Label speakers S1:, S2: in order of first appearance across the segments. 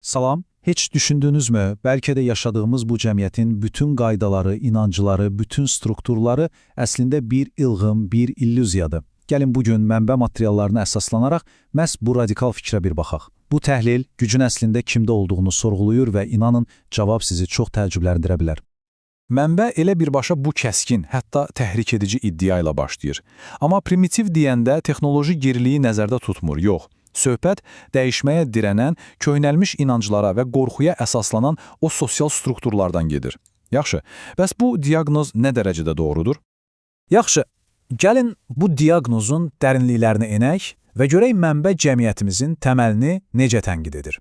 S1: Salam, heç düşündünüzmü, bəlkə də yaşadığımız bu cəmiyyətin bütün qaydaları, inancları, bütün strukturları əslində bir ilğım, bir illüziyadır. Gəlin bugün mənbə materiallarına əsaslanaraq məhz bu radikal fikrə bir baxaq. Bu təhlil gücün əslində kimdə olduğunu sorğuluyur və inanın, cavab sizi çox təəccübləndirə bilər.
S2: Mənbə elə birbaşa bu kəskin, hətta təhrik edici iddia ilə başlayır. Amma primitiv deyəndə texnoloji geriliyi nəzərdə tutmur, yox. Söhbət dəyişməyə dirənən, köhnəlmiş inanclara və qorxuya əsaslanan o sosial strukturlardan gedir. Yaxşı, bəs bu diaqnoz nə dərəcədə doğrudur?
S1: Yaxşı, gəlin bu diaqnozun dərinliklərini enək və görək mənbə cəmiyyətimizin təməlini necə tənqid edir.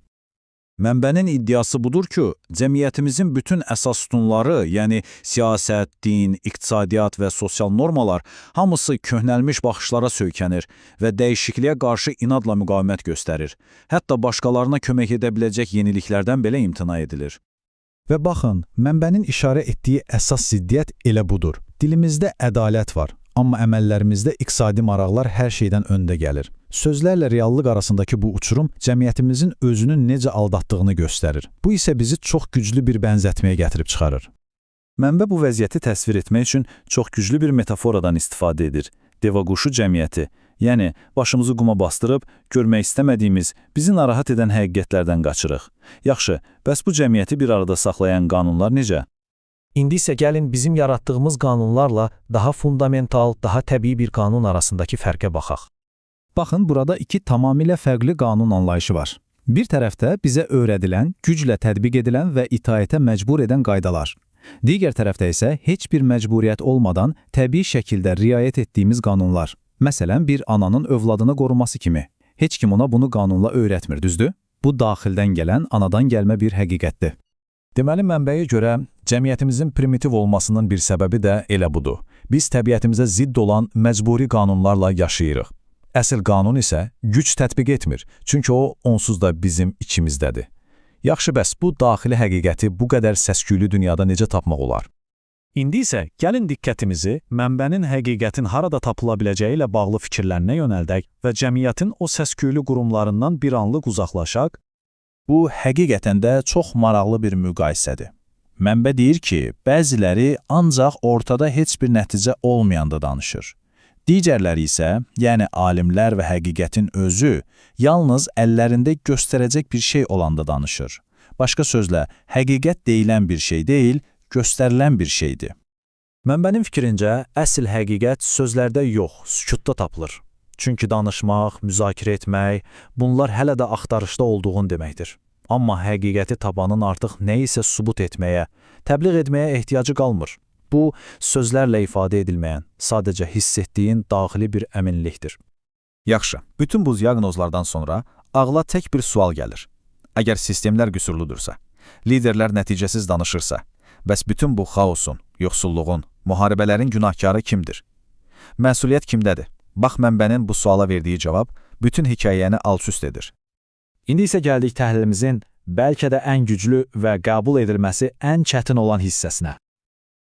S2: Mənbənin iddiası budur ki, cəmiyyətimizin bütün əsas sütunları, yəni siyasət, din, iqtisadiyyat və sosial normalar hamısı köhnəlmiş baxışlara söykənir və dəyişikliyə qarşı inadla müqavimət göstərir. Hətta başqalarına kömək edə biləcək yeniliklərdən belə imtina edilir.
S1: Və baxın, mənbənin işarə etdiyi əsas ziddiyyət elə budur. Dilimizdə ədalət var, amma əməllərimizdə iqtisadi maraqlar hər şeydən öndə gəlir. Sözlərlə reallıq arasındakı bu uçurum cəmiyyətimizin özünü necə aldatdığını göstərir. Bu isə bizi çox güclü bir bənzətməyə gətirib çıxarır.
S2: Mənbə bu vəziyyəti təsvir etmək üçün çox güclü bir metaforadan istifadə edir. Devaquşu cəmiyyəti, yəni başımızı quma bastırıb, görmək istəmədiyimiz, bizi narahat edən həqiqətlərdən qaçırıq. Yaxşı, bəs bu cəmiyyəti bir arada saxlayan qanunlar necə?
S3: İndi isə gəlin bizim yaratdığımız qanunlarla daha fundamental, daha təbii bir qanun arasındakı fərqə baxaq.
S1: Baxın, burada iki tamamilə fərqli qanun anlayışı var. Bir tərəfdə bizə öyrədilən, güclə tətbiq edilən və itaətə məcbur edən qaydalar. Digər tərəfdə isə heç bir məcburiyyət olmadan təbii şəkildə riayət etdiyimiz qanunlar. Məsələn, bir ananın övladını qoruması kimi. Heç kim ona bunu qanunla öyrətmir, düzdür? Bu, daxildən gələn, anadan gəlmə bir həqiqətdir.
S2: Deməli, mənbəyə görə cəmiyyətimizin primitiv olmasının bir səbəbi də elə budur. Biz təbiətimizə zidd olan məcburi qanunlarla yaşayırıq. Əsl qanun isə güc tətbiq etmir, çünki o onsuz da bizim içimizdədir. Yaxşı, bəs bu daxili həqiqəti bu qədər səsküylü dünyada necə tapmaq olar?
S3: İndi isə gəlin diqqətimizi mənbənin həqiqətin harada tapıla biləcəyi ilə bağlı fikirlərinə yönəldək və cəmiyyətin o səsküylü qurumlarından bir anlıq uzaqlaşaq.
S2: Bu, həqiqətən də çox maraqlı bir müqayisədir. Mənbə deyir ki, bəziləri ancaq ortada heç bir nəticə olmayanda danışır. Digərləri isə, yəni alimlər və həqiqətin özü, yalnız əllərində göstərəcək bir şey olanda danışır. Başqa sözlə, həqiqət deyilən bir şey deyil, göstərilən bir şeydir.
S3: Mənbənin fikrincə, əsl həqiqət sözlərdə yox, sükutda tapılır. Çünki danışmaq, müzakirə etmək, bunlar hələ də axtarışda olduğun deməkdir. Amma həqiqəti tabanın artıq nə isə sübut etməyə, təbliğ etməyə ehtiyacı qalmır. Bu, sözlərlə ifadə edilməyən, sadəcə hiss etdiyin daxili bir əminlikdir.
S2: Yaxşı, bütün bu diaqnozlardan sonra ağla tək bir sual gəlir. Əgər sistemlər qüsurludursa, liderlər nəticəsiz danışırsa, bəs bütün bu xaosun, yoxsulluğun, müharibələrin günahkarı kimdir? Məsuliyyət kimdədir? Bax, mənbənin bu suala verdiyi cavab bütün hekayəni alt-üst edir.
S3: İndi isə gəldik təhlilimizin bəlkə də ən güclü və qəbul edilməsi ən çətin olan hissəsinə.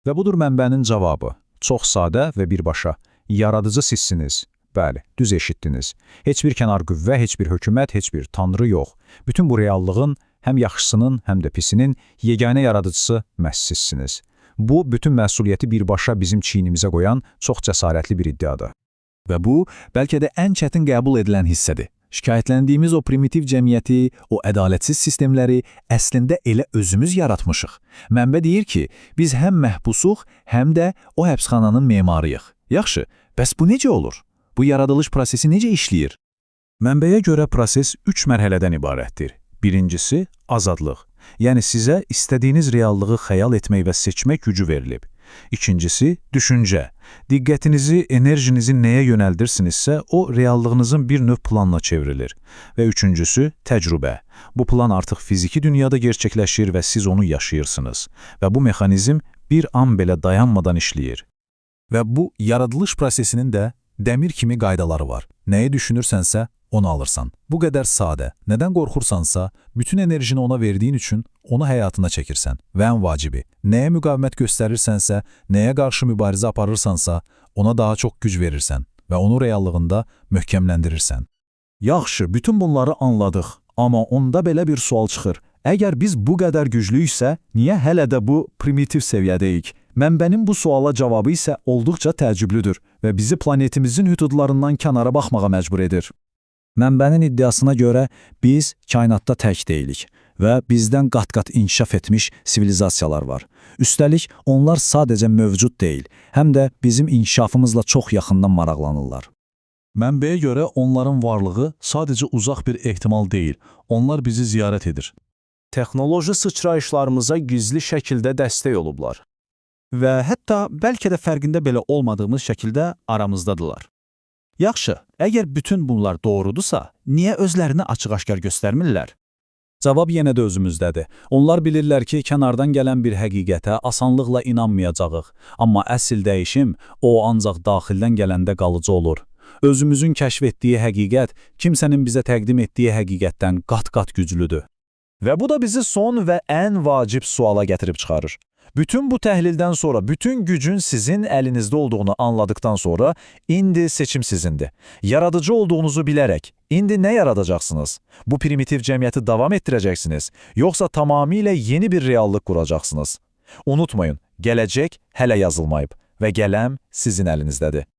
S1: Və budur mənbənin cavabı. Çox sadə və birbaşa. Yaradıcı sizsiniz. Bəli, düz eşitdiniz. Heç bir kənar qüvvə, heç bir hökumət, heç bir tanrı yox. Bütün bu reallığın, həm yaxşısının, həm də pisinin yeganə yaradıcısı məhz sizsiniz. Bu, bütün məsuliyyəti birbaşa bizim çiynimizə qoyan çox cəsarətli bir iddiadır. Və bu, bəlkə də ən çətin qəbul edilən hissədir. Şikayətləndiyimiz o primitiv cəmiyyəti, o ədalətsiz sistemləri əslində elə özümüz yaratmışıq. Mənbə deyir ki, biz həm məhbusuq, həm də o həbsxananın memarıyıq. Yaxşı, bəs bu necə olur? Bu yaradılış prosesi necə işləyir?
S2: Mənbəyə görə proses 3 mərhələdən ibarətdir. Birincisi, azadlıq. Yəni sizə istədiyiniz reallığı xəyal etmək və seçmək gücü verilib. İkincisi, düşüncə. Diqqətinizi, enerjinizi nəyə yönəldirsinizsə, o reallığınızın bir növ planla çevrilir. Və üçüncüsü, təcrübə. Bu plan artıq fiziki dünyada gerçəkləşir və siz onu yaşayırsınız. Və bu mexanizm bir an belə dayanmadan işləyir.
S1: Və bu yaradılış prosesinin də dəmir kimi qaydaları var. Nəyi düşünürsənsə, onu alırsan. Bu qədər sadə. Nədən qorxursansa, bütün enerjini ona verdiyin üçün onu həyatına çəkirsən. Və ən vacibi, nəyə müqavimət göstərirsənsə, nəyə qarşı mübarizə aparırsansa, ona daha çox güc verirsən və onu reallığında möhkəmləndirirsən.
S2: Yaxşı, bütün bunları anladıq. Amma onda belə bir sual çıxır.
S4: Əgər biz bu qədər güclüyüksə, niyə hələ də bu primitiv səviyyədəyik? Mənbənin bu suala cavabı isə olduqca təəccüblüdür və bizi planetimizin hüdudlarından kənara baxmağa məcbur edir.
S2: Mənbənin iddiasına görə biz kainatda tək deyilik və bizdən qat-qat inkişaf etmiş sivilizasiyalar var. Üstəlik, onlar sadəcə mövcud deyil, həm də bizim inkişafımızla çox yaxından maraqlanırlar.
S5: Mənbəyə görə onların varlığı sadəcə uzaq bir ehtimal deyil, onlar bizi ziyarət edir.
S3: Texnoloji sıçrayışlarımıza gizli şəkildə dəstək olublar.
S4: Və hətta bəlkə də fərqində belə olmadığımız şəkildə aramızdadılar. Yaxşı, əgər bütün bunlar doğrudursa, niyə özlərini açıq-aşkar göstərmirlər?
S1: Cavab yenə də özümüzdədir. Onlar bilirlər ki, kənardan gələn bir həqiqətə asanlıqla inanmayacağıq. Amma əsl dəyişim o ancaq daxildən gələndə qalıcı olur. Özümüzün kəşf etdiyi həqiqət kimsənin bizə təqdim etdiyi həqiqətdən qat-qat güclüdür.
S3: Və bu da bizi son və ən vacib suala gətirib çıxarır. Bütün bu təhlildən sonra, bütün gücün sizin əlinizdə olduğunu anladıktan sonra, indi seçim sizindir. Yaradıcı olduğunuzu bilərək, indi nə yaradacaqsınız? Bu primitiv cəmiyyəti davam etdirəcəksiniz, yoxsa tamamilə yeni bir reallıq quracaqsınız? Unutmayın, gələcək hələ yazılmayıb və qələm sizin əlinizdədir.